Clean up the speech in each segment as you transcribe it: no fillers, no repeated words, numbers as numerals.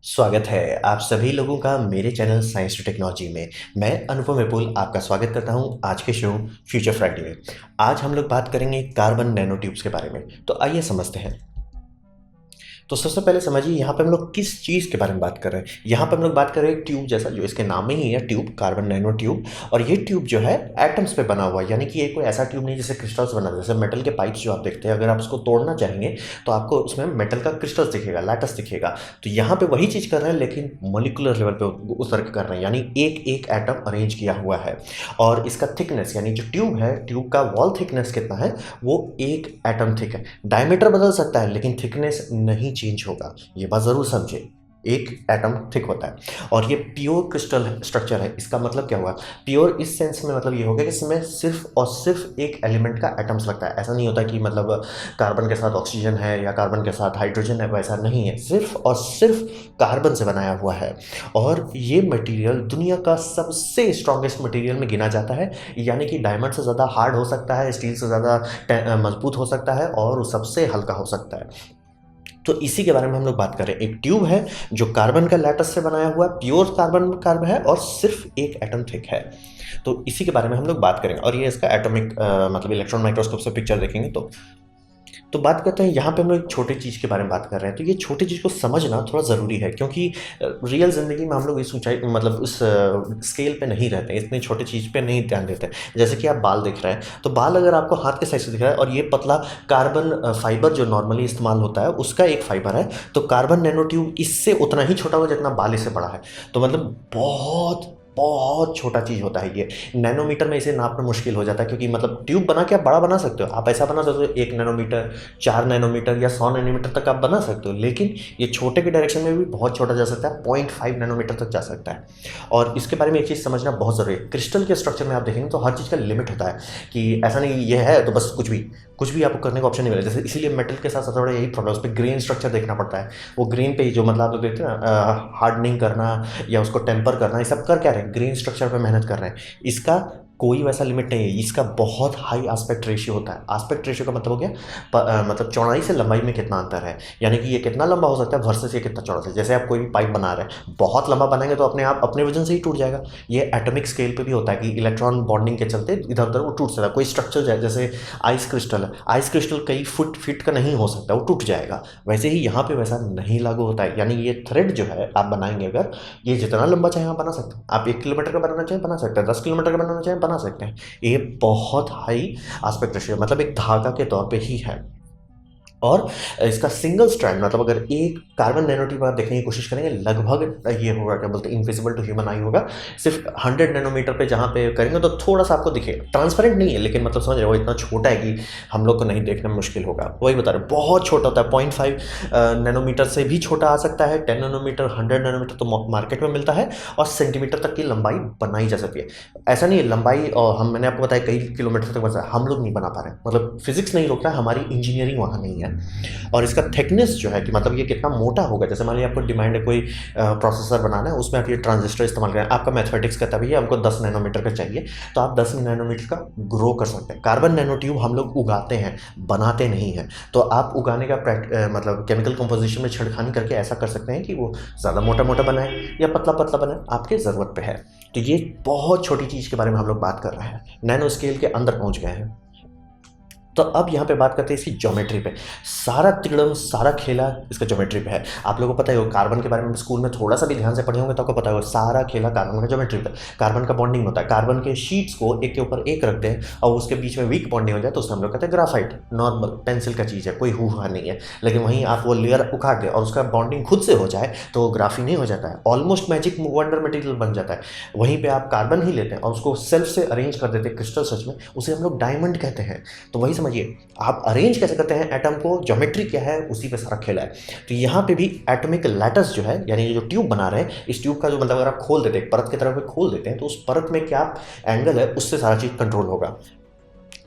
स्वागत है आप सभी लोगों का मेरे चैनल साइंस टू टेक्नोलॉजी में। मैं अनुपम विपुल आपका स्वागत करता हूं आज के शो फ्यूचर फ्राइडे में। आज हम लोग बात करेंगे कार्बन नैनो ट्यूब्स के बारे में। तो आइए समझते हैं। तो सबसे पहले समझिए यहाँ पे हम लोग किस चीज़ के बारे में बात कर रहे हैं। यहाँ पे हम लोग बात कर रहे हैं ट्यूब जैसा, जो इसके नाम में ही है ट्यूब, कार्बन नैनो ट्यूब। और ये ट्यूब जो है एटम्स पे बना हुआ है, यानी कि ये कोई ऐसा ट्यूब नहीं जैसे क्रिस्टल्स बना है। जैसे मेटल के पाइप्स जो आप देखते हैं, अगर आप उसको तोड़ना चाहेंगे तो आपको उसमें मेटल का क्रिस्टल्स दिखेगा, लैटस दिखेगा। तो यहाँ पे वही चीज़ कर रहे हैं, लेकिन मोलिकुलर लेवल पे उतर के कर रहे हैं, यानी एक एक एटम अरेंज किया हुआ है। और इसका थिकनेस, यानी जो ट्यूब है, ट्यूब का वॉल थिकनेस कितना है, वो एक एटम थिक है। डायमीटर बदल सकता है लेकिन थिकनेस नहीं चेंज होगा, ये बात ज़रूर समझे। एक एटम थिक होता है और ये प्योर क्रिस्टल स्ट्रक्चर है। इसका मतलब क्या हुआ? प्योर इस सेंस में मतलब ये हो गया कि इसमें सिर्फ और सिर्फ एक एलिमेंट का एटम्स लगता है। ऐसा नहीं होता कि मतलब कार्बन के साथ ऑक्सीजन है या कार्बन के साथ हाइड्रोजन है, वैसा नहीं है। सिर्फ और सिर्फ कार्बन से बनाया हुआ है। और ये मटेरियल दुनिया का सबसे स्ट्रॉन्गेस्ट मटेरियल में गिना जाता है, यानी कि डायमंड से ज़्यादा हार्ड हो सकता है, स्टील से ज़्यादा मजबूत हो सकता है और सबसे हल्का हो सकता है। तो इसी के बारे में हम लोग बात कर रहे हैं। एक ट्यूब है जो कार्बन का लैटस से बनाया हुआ है, प्योर कार्बन है और सिर्फ एक एटम थिक है। तो इसी के बारे में हम लोग बात करेंगे और ये इसका एटॉमिक मतलब इलेक्ट्रॉन माइक्रोस्कोप से पिक्चर देखेंगे। तो बात करते हैं, यहाँ पे हम लोग एक छोटी चीज़ के बारे में बात कर रहे हैं। तो ये छोटी चीज़ को समझना थोड़ा ज़रूरी है, क्योंकि रियल ज़िंदगी में हम लोग इस ऊंचाई मतलब उस स्केल पे नहीं रहते हैं, इतनी छोटी चीज़ पे नहीं ध्यान देते हैं। जैसे कि आप बाल देख रहे हैं, तो बाल अगर आपको हाथ के साइज से दिख रहा है और ये पतला कार्बन फाइबर जो नॉर्मली इस्तेमाल होता है उसका एक फाइबर है, तो कार्बन नैनो ट्यूब इससे उतना ही छोटा होगा जितना बाल इससे बड़ा है। तो मतलब बहुत बहुत छोटा चीज़ होता है ये। नैनोमीटर में इसे नापना मुश्किल हो जाता है, क्योंकि मतलब ट्यूब बना के आप बड़ा बना सकते हो, आप ऐसा बना सकते हो 1 नैनोमीटर, 4 नैनोमीटर या 100 नैनोमीटर तक आप बना सकते हो। लेकिन ये छोटे के डायरेक्शन में भी बहुत छोटा जा सकता है, 0.5 नैनोमीटर तक जा सकता है। और इसके बारे में एक चीज़ समझना बहुत ज़रूरी है। क्रिस्टल के स्ट्रक्चर में आप देखेंगे तो हर चीज़ का लिमिट होता है, कि ऐसा नहीं ये है तो बस कुछ भी आपको करने का ऑप्शन नहीं मिलेगा। जैसे इसीलिए मेटल के साथ सबसे बड़ा यही प्रॉब्लम है, उस पर ग्रेन स्ट्रक्चर देखना पड़ता है। वो ग्रेन पे ही जो मतलब आप लोग देखते हैं ना, हार्डनिंग करना या उसको टेम्पर करना, ये सब कर क्या रहे हैं, ग्रेन स्ट्रक्चर पे मेहनत कर रहे हैं। इसका कोई वैसा लिमिट नहीं है, इसका बहुत हाई आस्पेक्ट रेशियो होता है। आस्पेक्ट रेशियो का मतलब हो गया मतलब चौड़ाई से लंबाई में कितना अंतर है, यानी कि ये कितना लंबा हो सकता है वर्सेस ये कितना चौड़ा है। जैसे आप कोई भी पाइप बना रहे हैं, बहुत लंबा बनाएंगे तो अपने आप अपने वजन से ही टूट जाएगा। ये एटॉमिक स्केल पे भी होता है कि इलेक्ट्रॉन बॉन्डिंग के चलते इधर उधर वो टूट सकता है। कोई स्ट्रक्चर जैसे आइस क्रिस्टल है, आइस क्रिस्टल कई फुट फीट का नहीं हो सकता, वो टूट जाएगा। वैसे ही यहाँ पे वैसा नहीं लागू होता है, यानी ये थ्रेड जो है आप बनाएंगे अगर, ये जितना लंबा चाहे आप बना सकते हैं। आप 1 किलोमीटर का बनाना चाहें बना सकते हैं, 10 किलोमीटर का बनाना चाहें बना सकते हैं। ये बहुत हाई एस्पेक्ट रेशियो मतलब एक धागा के तौर पे ही है। और इसका सिंगल स्ट्रैंड मतलब अगर एक कार्बन नैनो ट्यूब आप देखने की कोशिश करेंगे, लगभग ये होगा, क्या बोलते हैं, इनविजिबल टू ह्यूमन आई होगा। सिर्फ 100 नैनोमीटर पे जहाँ पे करेंगे तो थोड़ा सा आपको दिखेगा, ट्रांसपेरेंट नहीं है लेकिन मतलब समझ रहे हो, इतना छोटा है कि हम लोग को नहीं देखने में मुश्किल होगा। वही बता रहे, बहुत छोटा होता है, 0.5 नैनोमीटर से भी छोटा आ सकता है। 10 नैनोमीटर, 100 नैनोमीटर तो मार्केट में मिलता है, और सेंटीमीटर तक की लंबाई बनाई जा सकती है। ऐसा नहीं है लंबाई, और मैंने आपको बताया कई किलोमीटर तक बना, हम लोग नहीं बना पा रहे हैं, मतलब फिजिक्स नहीं रोकता, हमारी इंजीनियरिंग वहाँ नहीं है। और इसका थिकनेस जो है कि मतलब ये कितना मोटा होगा, जैसे मान लीजिए आपको डिमांड है कोई प्रोसेसर बनाना है, उसमें आप ये ट्रांजिस्टर इस्तेमाल करें, आपका मैथमेटिक्स कहता है भैया हमको 10 नैनोमीटर का चाहिए, तो आप 10 नैनोमीटर का ग्रो कर सकते हैं। कार्बन नैनो ट्यूब हम लोग उगाते हैं, बनाते नहीं हैं। तो आप उगाने का मतलब केमिकल कंपोजिशन में छेड़खानी करके ऐसा कर सकते हैं कि वो ज़्यादा मोटा मोटा बनाए या पतला पतला बनाए, आपके ज़रूरत पे है। तो ये बहुत छोटी चीज़ के बारे में हम लोग बात कर रहे हैं, नैनो स्केल के अंदर पहुँच गए हैं। तो अब यहाँ पे बात करते हैं इसकी ज्योमेट्री पे। सारा तिकड़म, सारा खेला इसका ज्योमेट्री पे है। आप लोगों को पता ही हो, कार्बन के बारे में स्कूल में थोड़ा सा भी ध्यान से पढ़े होंगे तो आपको पता होगा, सारा खेला कार्बन का ज्योमेट्री पे। कार्बन का बॉन्डिंग होता है, कार्बन के शीट्स को एक के ऊपर एक रखते हैं और उसके बीच में वीक बॉन्डिंग हो जाए तो उसको हम लोग कहते हैं ग्राफाइट। नॉर्मल पेंसिल का चीज़ है, कोई हुआ नहीं है। लेकिन वहीं आप वो लेयर उखाड़ दें और उसका बॉन्डिंग खुद से हो जाए तो वो ग्राफीन ही हो जाता है, ऑलमोस्ट मैजिक वंडर मटेरियल बन जाता है। वहीं पे आप कार्बन ही लेते हैं और उसको सेल्फ से अरेंज कर देते हैं क्रिस्टल सच में, उसे हम लोग डायमंड कहते हैं। तो वही समझिए, आप अरेंज कैसे करते हैं एटम को, ज्योमेट्री क्या है, उसी पे सारा खेला है। तो यहाँ पे भी एटॉमिक लैटस जो है, यानी ये जो ट्यूब बना रहे हैं, इस ट्यूब का जो मतलब अगर आप खोल देते हैं, परत की तरफ खोल देते हैं, तो उस परत में क्या एंगल है उससे सारा चीज़ कंट्रोल होगा।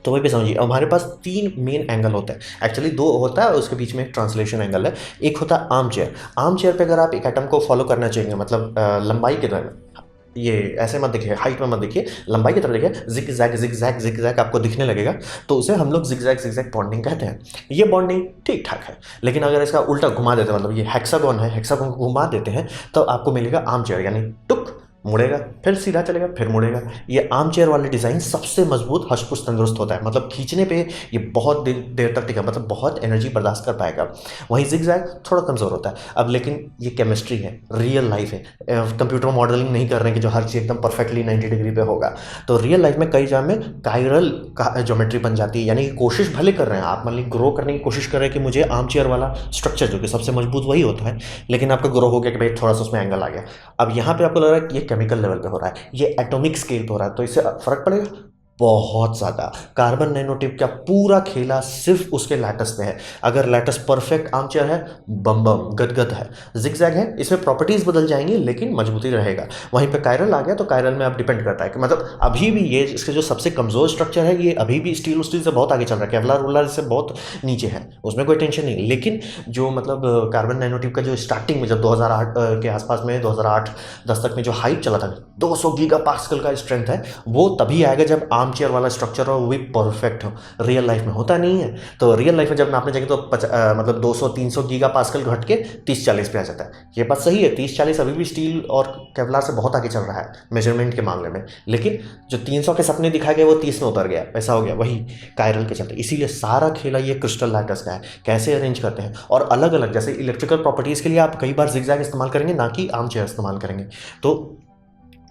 तो वही पे समझिए, हमारे पास 3 मेन एंगल होते हैं, एक्चुअली 2 होता है, उसके बीच में एक ट्रांसलेशन एंगल है। एक होता है आर्म चेयर। आर्म चेयर पे अगर आप एक एटम को फॉलो करना चाहिए, मतलब लंबाई के द्वारा, ये ऐसे मत देखिए, हाइट में मत देखिए, लंबाई की तरफ देखिए, zig zag zig zag zig zag आपको दिखने लगेगा, तो उसे हम लोग जिग जैग बॉन्डिंग कहते हैं। ये बॉन्डिंग ठीक ठाक है, लेकिन अगर इसका उल्टा घुमा देते हैं, मतलब ये हेक्सागोन है, हेक्सागोन को घुमा देते हैं, तो आपको मिलेगा आर्म चेयर, यानी टुक मुड़ेगा, फिर सीधा चलेगा, फिर मुड़ेगा। ये आर्म चेयर वाले डिज़ाइन सबसे मजबूत, हष्ट-पुष्ट, तंदुरुस्त होता है, मतलब खींचने पे ये बहुत देर देर तक टिका, मतलब बहुत एनर्जी बर्दाश्त कर पाएगा। वहीं ज़िग-ज़ैग थोड़ा कमज़ोर होता है। अब लेकिन ये केमिस्ट्री है, रियल लाइफ है, कंप्यूटर मॉडलिंग नहीं कर रहे हैं कि जो हर चीज़ एकदम परफेक्टली 90 डिग्री पे होगा। तो रियल लाइफ में कई जगह में कायरल का ज्योमेट्री बन जाती है, यानी कि कोशिश भले कर रहे हैं आप, मान लीजिए ग्रो करने की कोशिश कर रहे हैं कि मुझे आर्म चेयर वाला स्ट्रक्चर जो कि सबसे मजबूत वही होता है, लेकिन आपका ग्रो हो गया कि भाई थोड़ा सा उसमें एंगल आ गया। अब यहाँ पे आपको लग रहा है कि ये केमिकल लेवल पे हो रहा है, ये एटॉमिक स्केल पे हो रहा है, तो इससे फ़र्क पड़ेगा बहुत ज़्यादा। कार्बन नैनोट्यूब का पूरा खेला सिर्फ उसके लैटस पे है। अगर लैटस परफेक्ट आर्म चेयर है, बम बम गदगद है। जिगजैग है, इसमें प्रॉपर्टीज बदल जाएंगी लेकिन मजबूती रहेगा। वहीं पे कायरल आ गया, तो कायरल में आप डिपेंड करता है कि मतलब अभी भी ये इसके जो सबसे कमज़ोर स्ट्रक्चर है, ये अभी भी स्टील से बहुत आगे चल रहा है, केवलार वुलर से बहुत नीचे है, उसमें कोई टेंशन नहीं। लेकिन जो मतलब कार्बन नैनोट्यूब का जो स्टार्टिंग में जब 2008 के आसपास में, 2008-10 तक में जो हाइप चला था, 200 गीगा पास्कल का स्ट्रेंथ है, वो तभी आएगा जब आर्म चेयर वाला स्ट्रक्चर हो, वो भी परफेक्ट हो। रियल लाइफ में होता नहीं है। तो रियल लाइफ में जब नापने जाएंगे तो मतलब 200-300 गीगा पास्कल घट के 30-40 पे आ जाता है। ये बात सही है, 30-40 अभी भी स्टील और केवलार से बहुत आगे चल रहा है मेजरमेंट के मामले में, लेकिन जो 300 के सपने दिखाए गए वो 30 में उतर गया, ऐसा हो गया वही कायरल के चलते। इसीलिए सारा खेला ये क्रिस्टल लैटस का है, कैसे अरेंज करते हैं। और अलग अलग जैसे इलेक्ट्रिकल प्रॉपर्टीज़ के लिए आप कई बार जिगजैग इस्तेमाल करेंगे, ना कि आर्म चेयर इस्तेमाल करेंगे। तो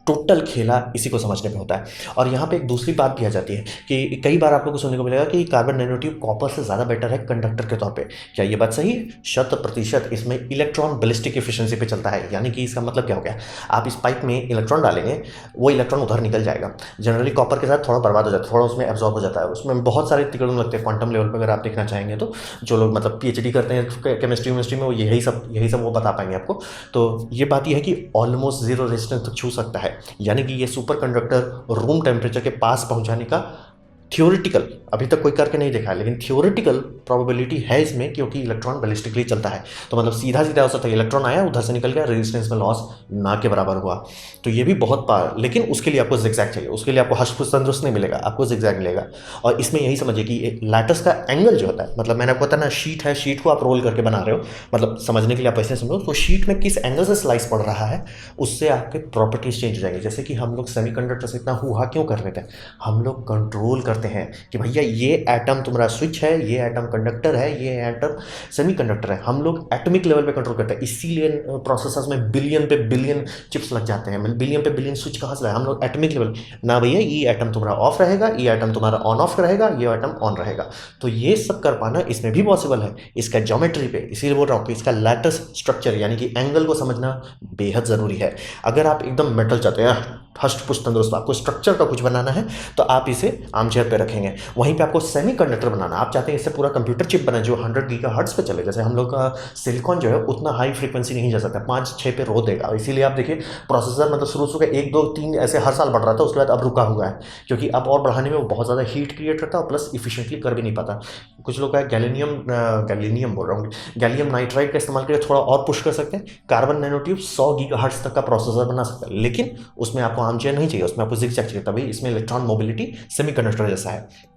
टोटल खेला इसी को समझने में होता है। और यहाँ पे एक दूसरी बात भी आ जाती है कि कई बार आप लोगों को सुनने को मिलेगा कि कार्बन नैनोट्यूब कॉपर से ज़्यादा बेटर है कंडक्टर के तौर पे। क्या ये बात सही है? 100% इसमें इलेक्ट्रॉन बैलिस्टिक एफिशिएंसी पे चलता है। यानी कि इसका मतलब क्या हो गया, आप इस पाइप में इलेक्ट्रॉन डालेंगे, वो इलेक्ट्रॉन उधर निकल जाएगा। जनरली कॉपर के साथ थोड़ा बर्बाद हो जाता है, थोड़ा उसमें एब्जॉर्ब हो जाता है, उसमें बहुत सारे तिकड़म लगते हैं क्वांटम लेवल पर। अगर आप देखना चाहेंगे तो जो लोग मतलब PhD करते हैं केमिस्ट्री में, वो यही सब वो बता पाएंगे आपको। तो ये बात यह है कि ऑलमोस्ट जीरो रेजिस्टेंस तक छू सकता है, यानी कि ये सुपर कंडक्टर रूम टेम्परेचर के पास पहुंचाने का थियोरिटिकल अभी तक कोई करके नहीं देखा है, लेकिन थियोरिटिकल प्रोबेबिलिटी है इसमें, क्योंकि इलेक्ट्रॉन बैलिस्टिकली चलता है। तो मतलब सीधा सीधा हो सकता है, इलेक्ट्रॉन आया उधर से निकल गया, रेजिस्टेंस में लॉस ना के बराबर हुआ। तो ये भी बहुत पार, लेकिन उसके लिए आपको जिगजैग चाहिए, उसके लिए आपको हष्ट-पुष्ट तंदुरुस्त नहीं मिलेगा, आपको जिगजैग मिलेगा। और इसमें यही समझिए कि लैटस का एंगल जो होता है, मतलब मैंने आपको बताया ना, शीट है, शीट को आप रोल करके बना रहे हो, मतलब समझने के लिए आप ऐसे समझो, तो शीट में किस एंगल से स्लाइस पड़ रहा है, उससे आपके प्रॉपर्टीज चेंज हो जाएंगी। जैसे कि हम लोग सेमीकंडक्टर से इतना हुआ क्यों कर लेते हैं, हम लोग कंट्रोल करते हैं कि भैया ये एटम तुम्हारा स्विच है, ये एटम कंडक्टर है, ये एटम सेमीकंडक्टर है। हम लोग एटॉमिक लेवल पे कंट्रोल करते हैं, इसीलिए प्रोसेसर्स में बिलियन पे बिलियन चिप्स लग जाते हैं, बिलियन पे बिलियन स्विच कहाँ से लाए हम लोग, एटॉमिक लेवल ना। भैया ये एटम तुम्हारा ऑफ रहेगा, ये एटम तुम्हारा ऑन ऑफ रहेगा, ये एटम ऑन रहेगा। तो ये सब कर पाना इसमें भी पॉसिबल है, इसका ज्योमेट्री पे। इसीलिए बोल रहा हूँ कि इसका लैटस स्ट्रक्चर यानी कि एंगल को समझना बेहद ज़रूरी है। अगर आप एकदम मेटल चाहते हैं, हष्ट पुष्ट तंदुरुस्त, आपको स्ट्रक्चर का कुछ बनाना है, तो आप इसे आर्म चेयर पे रखेंगे। वहीं पे आपको सेमीकंडक्टर बनाना, आप चाहते हैं इससे पूरा कंप्यूटर चिप बने जो 100 गीगाहर्ट्ज़ पे चले। जैसे हम लोग का सिलिकॉन जो है उतना हाई फ्रीक्वेंसी नहीं जा सकता, 5-6 पे रो देगा। इसीलिए आप देखिए प्रोसेसर मतलब शुरू के 1, 2, 3 ऐसे हर साल बढ़ रहा था, उसके बाद अब रुका हुआ है, क्योंकि अब और बढ़ाने में वो बहुत ज़्यादा हीट क्रिएट करता है, प्लस इफिशिएंटली कर भी नहीं पाता। कुछ लोग का गैलियम बोल रहा हूँ, गैलियम नाइट्राइड का इस्तेमाल करके थोड़ा और पुश कर सकते हैं। कार्बन नैनोट्यूब 100 गीगाहर्ट्ज़ तक का प्रोसेसर बना सकता है, लेकिन उसमें आपको आर्म चेयर नहीं चाहिए, उसमें आपको जिगजैग चाहिए, तभी इसमें इलेक्ट्रॉन मोबिलिटी सेमीकंडक्टर जैसा है।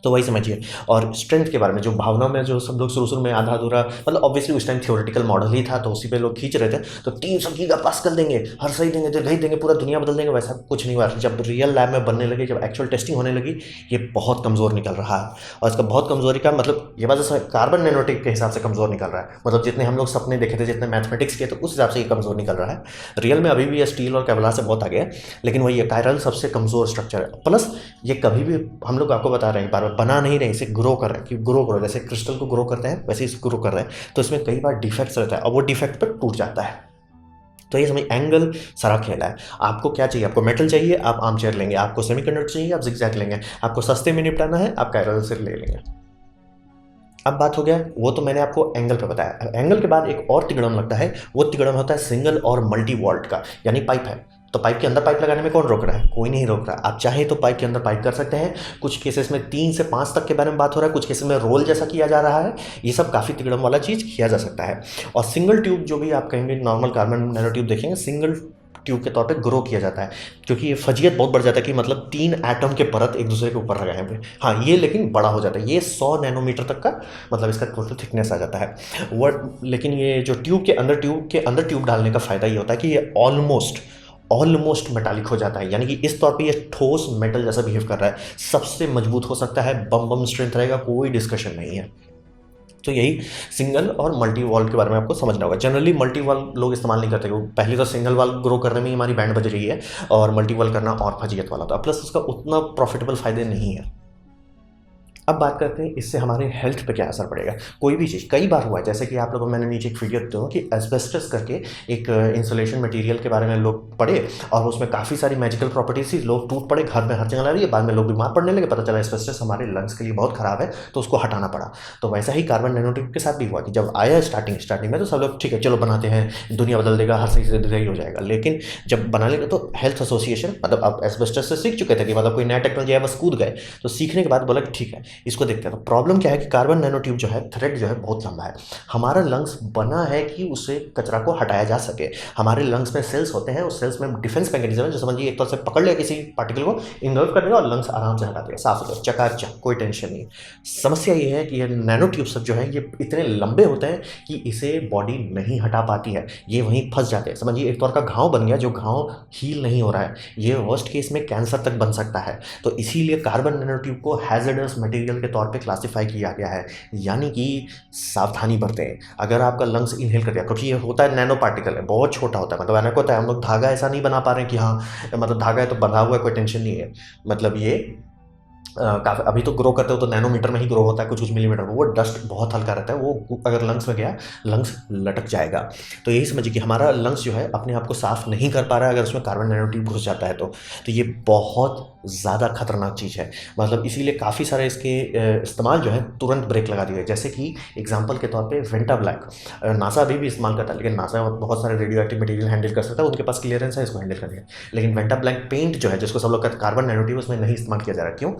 तो वही समझिए। और स्ट्रेंथ के बारे में जो भावना में जो सब लोग शुरू में आधा अधूरा, मतलब ऑब्वियसली उस टाइम थियोरेटिकल मॉडल ही था, तो उसी पे लोग खींच रहे थे, तो 300 गीगा पास्कल देंगे, हर सही देंगे, दीर्घाई देंगे, पूरा दुनिया बदल देंगे, वैसा कुछ नहीं हुआ। जब रियल लैब में बनने लगे, जब एक्चुअल टेस्टिंग होने लगी, ये बहुत कमज़ोर निकल रहा है। और इसका बहुत कमज़ोरी का मतलब ये बात कार्बन नैनोट्यूब के हिसाब से कमज़ोर निकल रहा है, मतलब जितने हम लोग सपने देखे थे, जितने मैथमेटिक्स के, तो उस हिसाब से ये कमज़ोर निकल रहा है। रियल में अभी भी ये स्टील और केवलार से बहुत आगे है, लेकिन वही ये कायरल सबसे कमज़ोर स्ट्रक्चर है। प्लस ये कभी भी हम लोग आपको बता रहे हैं, बार बार बना नहीं रहे, इसे ग्रो कर रहे हैं कि ग्रो करो, जैसे क्रिस्टल को ग्रो करते हैं वैसे इसको ग्रो कर रहे हैं। तो इसमें कई बार डिफेक्ट्स रहता है और वो डिफेक्ट पर टूट जाता है। तो ये समझ एंगल सारा खेला है। आपको क्या चाहिए, आपको मेटल चाहिए, आप आर्म चेयर लेंगे, आपको सेमीकंडक्टर चाहिए, आप जिगजैग लेंगे, आपको सस्ते में निपटाना है, आप कायरल से ले लेंगे। अब बात हो गया, वो तो मैंने आपको एंगल पे बताया। एंगल के बाद एक और तिगड़म लगता है, वो तिगड़म होता है सिंगल और मल्टी वॉल्ट का, यानी पाइप है। तो पाइप के अंदर पाइप लगाने में कौन रोक रहा है? कोई नहीं रोक रहा। आप चाहे तो पाइप के अंदर पाइप कर सकते हैं। कुछ केसेस में 3 से 5 तक के बारे में बात हो रहा है, कुछ केसेस में रोल जैसा किया जा रहा है। ये सब काफ़ी तिगड़म वाला चीज़ किया जा सकता है। और सिंगल ट्यूब जो भी आप कहेंगे, नॉर्मल कार्बन नैनो ट्यूब देखेंगे, सिंगल ट्यूब के तौर पे ग्रो किया जाता है, क्योंकि ये फजियत बहुत बढ़ जाता है कि मतलब 3 एटम के परत एक दूसरे के ऊपर लगाए हुए। हाँ, ये लेकिन बड़ा हो जाता है, ये 100 नैनोमीटर तक का मतलब इसका टोटल थिकनेस आ जाता है। लेकिन ये जो ट्यूब के अंदर ट्यूब डालने का फ़ायदा ये होता है कि ये ऑलमोस्ट मेटालिक हो जाता है, यानी कि इस तौर पे ये ठोस मेटल जैसा बिहेव कर रहा है, सबसे मजबूत हो सकता है, बम स्ट्रेंथ रहेगा, कोई डिस्कशन नहीं है। तो यही सिंगल और मल्टी वॉल के बारे में आपको समझना होगा। जनरली मल्टी वॉल लोग इस्तेमाल नहीं करते, क्योंकि पहले तो सिंगल वॉल ग्रो करने में ही हमारी बैंड बज रही है और मल्टी वॉल करना और फजीयत वाला था, प्लस उसका उतना प्रॉफिटेबल फायदे नहीं है। अब बात करते हैं इससे हमारे हेल्थ पे क्या असर पड़ेगा। कोई भी चीज़, कई बार हुआ है, जैसे कि आप लोगों को मैंने नीचे एक वीडियो देता हूँ कि एस्बेस्टस करके एक इंसुलेशन मटेरियल के बारे में लोग पढ़े और उसमें काफ़ी सारी मैजिकल प्रॉपर्टीज थी, लोग टूट पड़े, घर में हर जगह लग रही है, बाद में लोग बीमार पड़ने लगे, पता चला एस्बेस्टस हमारे लंग्स के लिए बहुत ख़राब है, तो उसको हटाना पड़ा। तो वैसा ही कार्बन नैनोट्यूब के साथ भी हुआ कि जब आया स्टार्टिंग में तो सब लोग ठीक है चलो बनाते हैं, दुनिया बदल देगा, हर सही से सही हो जाएगा। लेकिन जब बनाने लगे तो हेल्थ एसोसिएशन, मतलब आप एस्बेस्टस से सीख चुके थे कि मतलब कोई नया टेक्नोलॉजी है, बस कूद गए, तो सीखने के बाद बोला कि ठीक है इसको देखते हैं। तो प्रॉब्लम क्या है कि कार्बन नैनोट्यूब जो है, थ्रेड जो है बहुत लंबा है। हमारा लंग्स बना है कि उससे कचरा को हटाया जा सके। हमारे लंग्स में सेल्स होते हैं, उस सेल्स में डिफेंस मैकेनिज्म है, जो समझिए एक तरह से पकड़ लिया किसी पार्टिकल को, इंगल्फ कर देगा और लंग्स आराम से हटा देगा, साफ हो जाएगा, चकाचक, कोई टेंशन नहीं। समस्या ये है कि ये नैनोट्यूब सब जो है ये इतने लंबे होते हैं कि इसे बॉडी नहीं हटा पाती है, ये वहीं फंस जाते हैं। समझिए एक तौर का घाव बन गया, जो घाव हील नहीं हो रहा है, ये वर्स्ट केस में कैंसर तक बन सकता है। तो इसीलिए कार्बन नैनोट्यूब को हैजर्डस मटेरियल के तौर पे क्लासिफाई किया गया है, यानी कि सावधानी बरतें। अगर आपका लंग्स इनहेल कर दिया, क्योंकि ये होता है नैनो पार्टिकल है, बहुत छोटा होता है, मतलब अनेक होता है, हम लोग धागा ऐसा नहीं बना पा रहे हैं कि हाँ मतलब धागा है तो बंधा हुआ है, कोई टेंशन नहीं है, मतलब ये काफ़ी अभी तो ग्रो करते हो तो नैनोमीटर में ही ग्रो होता है, कुछ मिलीमीटर में, वो डस्ट बहुत हल्का रहता है, वो अगर लंग्स में गया लंग्स लटक जाएगा। तो यही समझिए कि हमारा लंग्स जो है अपने आप को साफ नहीं कर पा रहा है, अगर उसमें कार्बन नैनोट्यूब घुस जाता है तो ये बहुत ज़्यादा खतरनाक चीज़ है। मतलब इसीलिए काफ़ी सारे इसके इस्तेमाल जो है तुरंत ब्रेक लगा दिए। जैसे कि एग्जाम्पल के तौर पर वेंटा ब्लैक, नासा अभी भी इस्तेमाल करता है, लेकिन नासा बहुत सारे रेडियो एक्टिव मटीरियल हैंडल कर सकता है, उनके पास क्लियरेंस है इसको हैंडल करने का। लेकिन वेंटा ब्लैक पेंट जो है, जिसको सब लोग कहते हैं कार्बन नैनोट्यूब, उसमें नहीं इस्तेमाल किया जा रहा। क्यों?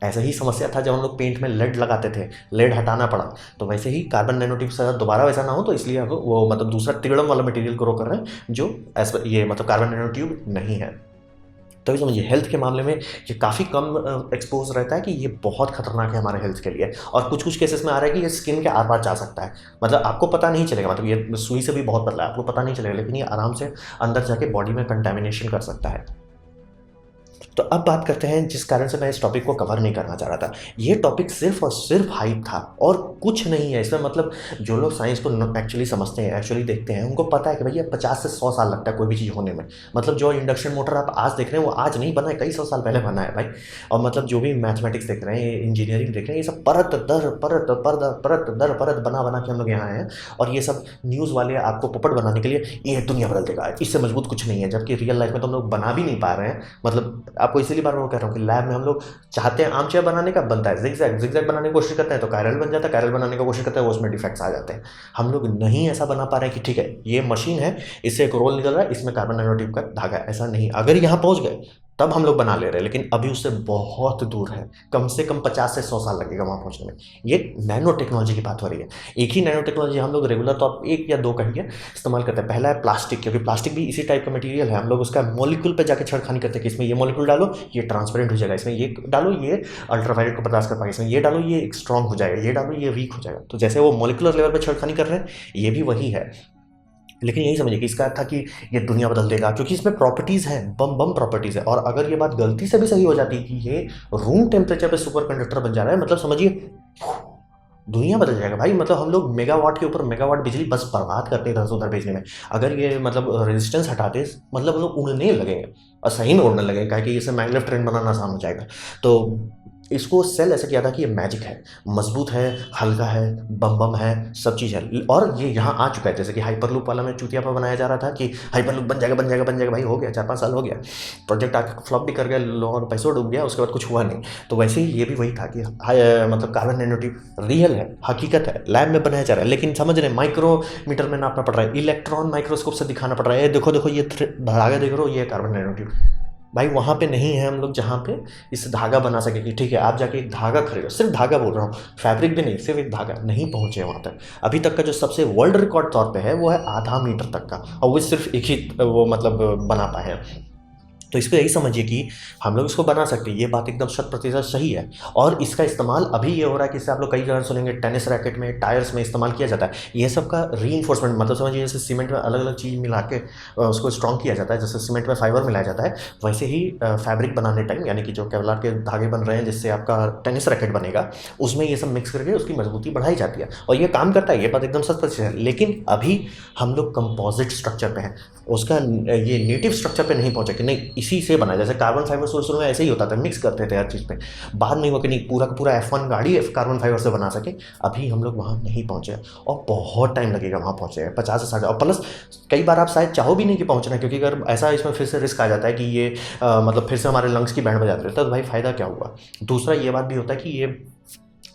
ऐसा ही समस्या था जब हम लोग पेंट में लेड लगाते थे, लेड हटाना पड़ा, तो वैसे ही कार्बन नैनोट्यूब से दोबारा वैसा ना हो, तो इसलिए अब वो मतलब दूसरा तिगड़म वाला मटेरियल ग्रो कर रहे हैं जो ये मतलब कार्बन नैनोट्यूब नहीं है। तो समझिए हेल्थ के मामले में ये काफ़ी कम एक्सपोज रहता है कि ये बहुत खतरनाक है हमारे हेल्थ के लिए। और कुछ कुछ केसेस में आ रहा है कि ये स्किन के आर पार जा सकता है, मतलब आपको पता नहीं चलेगा, मतलब ये सुई से भी बहुत पतला है, आपको पता नहीं चलेगा, लेकिन ये आराम से अंदर जाके बॉडी में कंटेमिनेशन कर सकता है। तो अब बात करते हैं जिस कारण से मैं इस टॉपिक को कवर नहीं करना चाह रहा था। ये टॉपिक सिर्फ और सिर्फ हाइप था और कुछ नहीं है इसमें। मतलब जो लोग साइंस को एक्चुअली समझते हैं, एक्चुअली देखते हैं, उनको पता है कि भैया 50 से 100 साल लगता है कोई भी चीज़ होने में। मतलब जो इंडक्शन मोटर आप आज देख रहे हैं वो आज नहीं बना है, कई 100 साल पहले बना है भाई। और मतलब जो भी मैथमेटिक्स देख रहे हैं, इंजीनियरिंग देख रहे हैं, ये सब परत दर परत बना बना के हम लोग यहाँ आए हैं। और ये सब न्यूज़ वाले आपको पोपट बनाने के लिए ये दुनिया बदल देगा, इससे मजबूत कुछ नहीं है, जबकि रियल लाइफ में तो हम लोग बना भी नहीं पा रहे हैं। मतलब आपको इसीलिए बार बार कह रहा हूँ कि लैब में हम लोग चाहते हैं आर्म चेयर बनाने का, बनता है जिगजैग बनाने की कोशिश करते हैं तो कायरल बन जाता है, कायरल बनाने की कोशिश करते हैं वो उसमें डिफेक्ट्स आ जाते हैं। हम लोग नहीं ऐसा बना पा रहे हैं कि ठीक है ये मशीन है, इससे एक रोल निकल रहा है, इसमें कार्बन नैनोट्यूब का धागा है, ऐसा नहीं। अगर यहाँ पहुँच गए तब हम लोग बना ले रहे हैं, लेकिन अभी उससे बहुत दूर है, कम से कम 50 से 100 साल लगेगा वहाँ पहुँचने में। ये नैनो टेक्नोलॉजी की बात हो रही है। एक ही नैनो टेक्नोलॉजी हम लोग रेगुलर तौर पर एक या दो कहिए इस्तेमाल करते हैं। पहला है प्लास्टिक, क्योंकि प्लास्टिक भी इसी टाइप का मटेरियल है। हम लोग उसका मॉलिक्यूल पे जाके छेड़खानी करते हैं कि इसमें ये मॉलिक्यूल डालो ये ट्रांसपेरेंट हो जाएगा, इसमें ये डालो ये अल्ट्रावायलेट को बर्दाश्त कर पाएगा, इसमें ये डालो ये स्ट्रॉन्ग हो जाएगा, ये डालो ये वीक हो जाएगा। तो जैसे वो मॉलिकुलर लेवल पर छेड़खानी कर रहे हैं, ये भी वही है। लेकिन यही समझिए कि इसका अर्थ था कि ये दुनिया बदल देगा, क्योंकि इसमें प्रॉपर्टीज़ हैं, बम प्रॉपर्टीज़ है। और अगर ये बात गलती से भी सही हो जाती कि ये रूम टेम्परेचर पे सुपर कंडक्टर बन जा रहा है, मतलब समझिए दुनिया बदल जाएगा भाई। मतलब हम लोग मेगावाट के ऊपर मेगावाट बिजली बस बर्बाद करते हैं इधर से उधर भेजने में। अगर ये मतलब रेजिस्टेंस हटाते, मतलब हम लोग उड़ने लगेंगे और सही में उड़ने लगेंगे, क्या कि इसे मैग्लेव ट्रेन बनाना आसान हो जाएगा। तो इसको सेल ऐसे किया था कि ये मैजिक है, मजबूत है, हल्का है, बम है, सब चीज़ है। और ये यहाँ आ चुका है, जैसे कि हाइपरलूप वाला में चूतिया पर बनाया जा रहा था कि हाइपरलूप बन जाएगा भाई, हो गया 4-5 साल हो गया, प्रोजेक्ट आके फ्लॉप भी कर गया, लोगों का पैसा डूब गया, उसके बाद कुछ हुआ नहीं। तो वैसे ही ये भी वही था कि मतलब कार्बन नैनोट्यूब रियल है, हकीकत है, लैब में बनाया जा रहा है, लेकिन समझ रहे हैं माइक्रोमीटर में नापना पड़ रहा है, इलेक्ट्रॉन माइक्रोस्कोप से दिखाना पड़ रहा है, देखो ये धागा देख रहे हो, ये कार्बन नैनोट्यूब। भाई वहाँ पे नहीं है हम लोग जहाँ पे इस धागा बना सके कि ठीक है आप जाके एक धागा खरीदो, सिर्फ धागा बोल रहा हूँ, फैब्रिक भी नहीं, सिर्फ एक धागा, नहीं पहुँचे वहाँ तक। अभी तक का जो सबसे वर्ल्ड रिकॉर्ड तौर पे है वो है आधा मीटर तक का, और वो सिर्फ एक ही वो मतलब बना पाए हैं। तो इसको यही समझिए कि हम लोग इसको बना सकते हैं, ये बात एकदम शत प्रतिशत सही है। और इसका इस्तेमाल अभी ये हो रहा है कि इससे आप लोग कई जगह सुनेंगे टेनिस रैकेट में, टायर्स में इस्तेमाल किया जाता है। ये सब का री मतलब समझिए जैसे सीमेंट में अलग अलग चीज़ मिला के उसको स्ट्रॉन्ग किया जाता है, जैसे सीमेंट में फाइबर मिलाया जाता है, वैसे ही फैब्रिक बनाने टाइम यानी कि जो केवलार के धागे बन रहे हैं जिससे आपका टेनिस रैकेट बनेगा, उसमें ये सब मिक्स करके उसकी मजबूती बढ़ाई जाती है और ये काम करता है, ये बात एकदम सच प्रतिशत है। लेकिन अभी हम लोग कंपोजिट स्ट्रक्चर पे हैं, उसका ये नेटिव स्ट्रक्चर पे नहीं पहुंचे कि नहीं इसी से बना है। जैसे कार्बन फाइबर शुरू में ऐसे ही होता था, मिक्स करते थे हर चीज़ पे, बाद में वो कि नहीं पूरा का पूरा F1 गाड़ी कार्बन फाइबर से बना सके, अभी हम लोग वहाँ नहीं पहुँचे और बहुत टाइम लगेगा वहाँ पहुँचे, 50 से 60। और प्लस कई बार आप शायद चाहो भी नहीं कि पहुँचना, क्योंकि अगर ऐसा इसमें फिर से रिस्क आ जाता है कि ये मतलब फिर से हमारे लंग्स की बैंड बजाते रहता है, तो भाई फ़ायदा क्या हुआ। दूसरा ये बात भी होता है कि ये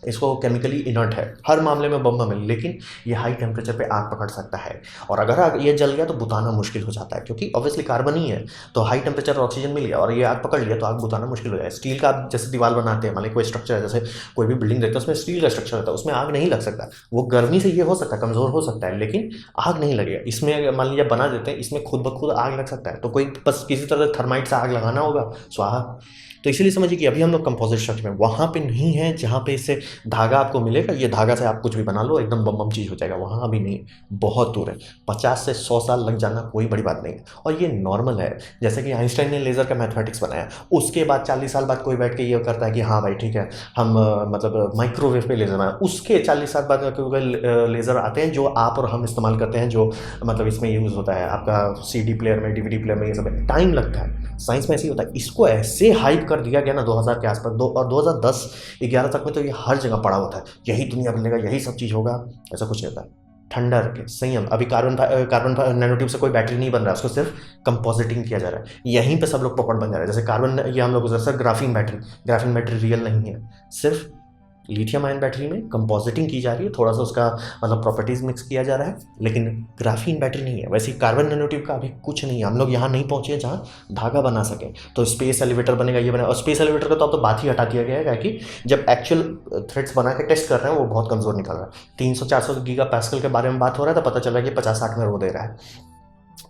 इसको केमिकली इनर्ट है, हर मामले में बम है, लेकिन ये हाई टेम्परेचर पे आग पकड़ सकता है, और अगर आग ये जल गया तो बुताना मुश्किल हो जाता है, क्योंकि ऑब्वियसली कार्बन ही है, तो हाई टेम्परेचर ऑक्सीजन मिल गया और ये आग पकड़ लिया तो आग बुताना मुश्किल हो जाए। स्टील का आप जैसे दीवार बनाते हैं, मान लीजिए कोई स्ट्रक्चर है, जैसे कोई भी बिल्डिंग देखते हैं उसमें स्टील का स्ट्रक्चर होता है, उसमें आग नहीं लग सकता, वो गर्मी से ये हो सकता है कमज़ोर हो सकता है, लेकिन आग नहीं लगेगा। इसमें मान लीजिए बना देते हैं, इसमें खुद ब खुद आग लग सकता है, तो कोई बस किसी तरह थर्माइट से आग लगाना होगा, स्वाहा। तो इसीलिए समझिए कि अभी हम लोग कंपोजिट स्ट्रक्चर में वहाँ पे नहीं है जहाँ पे इससे धागा आपको मिलेगा, ये धागा से आप कुछ भी बना लो एकदम बम बम चीज़ हो जाएगा, वहाँ अभी नहीं, बहुत दूर है। 50 से 100 साल लग जाना कोई बड़ी बात नहीं है, और ये नॉर्मल है। जैसे कि आइंस्टाइन ने लेज़र का मैथमेटिक्स बनाया, उसके बाद 40 साल बाद कोई बैठ के ये करता है कि हाँ भाई ठीक है हम मतलब माइक्रोवेव पे लेज़र बनाए, उसके 40 साल बाद लेज़र आते हैं जो आप और हम इस्तेमाल करते हैं, जो मतलब इसमें यूज़ होता है आपका CD प्लेयर में, DVD प्लेयर में, ये सब टाइम लगता है। साइंस में ऐसे ही होता है। इसको ऐसे हाइप कर दिया गया ना 2000 के आसपास, और 2010-11 तक में तो ये हर जगह पड़ा हुआ था, यही दुनिया बदलेगा, यही सब चीज़ होगा, ऐसा कुछ नहीं होता। ठंडा रखे, संयम। अभी कार्बन नैनो ट्यूब से कोई बैटरी नहीं बन रहा है, उसको सिर्फ कंपोजिटिंग किया जा रहा है, यहीं पे सब लोग पकड़ बन जा रहे हैं। जैसे कार्बन, ये हम लोग सर ग्राफीन बैटरी रियल नहीं है, सिर्फ लिथियम आयन बैटरी में कंपोजिटिंग की जा रही है, थोड़ा सा उसका मतलब प्रॉपर्टीज मिक्स किया जा रहा है, लेकिन ग्राफीन बैटरी नहीं है। वैसे कार्बन नैनो ट्यूब का अभी कुछ नहीं है, हम लोग यहाँ नहीं पहुँचे जहाँ धागा बना सके, तो स्पेस एलिवेटर बनेगा, ये बनेगा। और स्पेस एलिवेटर का तो अब तो बात ही हटा दिया गया है, कि जब एक्चुअल थ्रेड्स बना के टेस्ट कर रहे हैं वो बहुत कमज़ोर निकल रहा है। 300-400 गीगा पास्कल के बारे में बात हो रहा है, तो पता चल रहा है कि 50-60 में रो दे रहा है।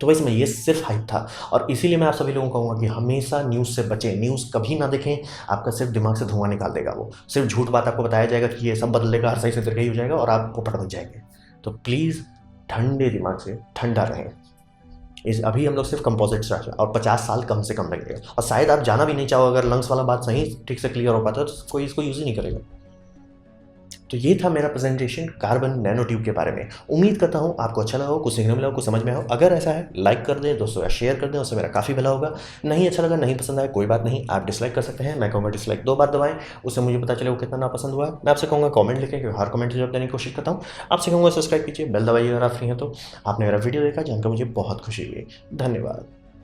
तो वैसे में ये सिर्फ हाइप था, और इसीलिए मैं आप सभी लोगों को कहूँगा कि हमेशा न्यूज़ से बचें, न्यूज़ कभी ना देखें, आपका सिर्फ दिमाग से धुआं निकाल देगा। वो सिर्फ झूठ बात आपको बताया जाएगा कि ये सब बदलेगा, हर सही से ही हो जाएगा, और आप पोपट बन जाएंगे। तो प्लीज़ ठंडे दिमाग से ठंडा रहें। अभी हम लोग सिर्फ कंपोजिट स्ट्रक्चर, और 50 साल कम से कम लगेगा, और शायद आप जाना भी नहीं चाहो। अगर लंग्स वाला बात सही ठीक से क्लियर हो पाता है तो कोई इसको यूज़ ही नहीं करेगा। तो ये था मेरा प्रेजेंटेशन कार्बन नैनो ट्यूब के बारे में। उम्मीद करता हूँ आपको अच्छा लगा हो, कुछ सीखने मिला हो, कुछ समझ में हो। अगर ऐसा है लाइक कर दें दोस्तों, या शेयर कर दें, उससे मेरा काफ़ी भला होगा। नहीं अच्छा लगा, नहीं पसंद आया, कोई बात नहीं, आप डिसलाइक कर सकते हैं। मैं कहूँगा डिसलाइक 2 बार दबाएं, उससे मुझे पता चले वो कितना नापसंद हुआ है। मैं आपसे कहूँगा कॉमेंट लिखें, क्योंकि हर कमेंट जवाब देने की कोशिश करता हूँ। आपसे कहूँगा सब्सक्राइब कीजिए, बेल दबाइए अगर आप फ्री हैं तो। आपने मेरा वीडियो देखा जानकर मुझे बहुत खुशी हुई। धन्यवाद।